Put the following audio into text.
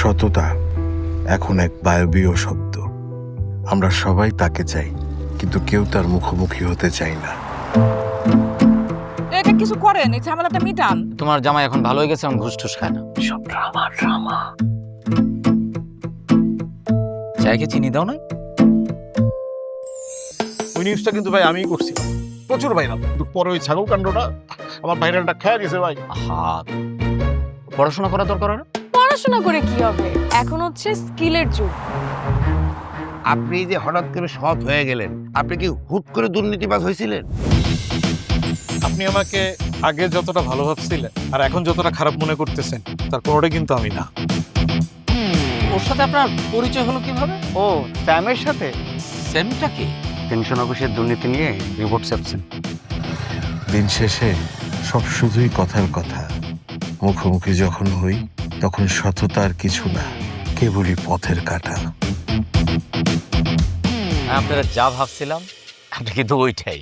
সততা এখন এক বায়বীয় শব্দ। আমরা সবাই তাকে চাই, কিন্তু কেউ তার মুখোমুখি হতে চাই না। এটা কিছু করেন, এই ঝামেলাটা মিটান। তোমার জামাই এখন ভালো হয়ে গেছে, এখন ঘুষ টুস খায় না। সব ড্রামা ড্রামা। চায়কে চিনি দাও না? ওই নিউজটা কিন্তু ভাই আমিই করছিলাম, প্রচুর ভাইরাল। কিন্তু পরে ওই ছাগল কাণ্ডটা আমার ভাইরালটা খেয়ে গেছে ভাই। হা, পড়াশোনা করা দরকার না? পড়াশোনা করে কি হবে, এখন হচ্ছে স্কিলের যুগ। আপনি যে হঠাৎ করে সৎ হয়ে গেলেন, আপনি কি হুট করে দুর্নীতিবাজ হয়েছিলেন? আপনি আমাকে আগে যতটা ভালো ভাবছিলেন আর এখন যতটা খারাপ মনে করতেছেন, তার কোনোটা কিন্তু আমি না। ওর সাথে আপনার পরিচয় হলো কিভাবে? ও স্যামের সাথে সেমটা কি? পেনশন অফিসের দুর্নীতি নিয়ে রিপোর্ট ছাপছেন। দিন শেষে সব শুধুই কথার কথা। মুখোমুখি যখন হই তখন সততার কিছু না, কেবলই পথের কাঁটা। আপনারা যা ভাবছিলাম আপনি কিন্তু ওইটাই।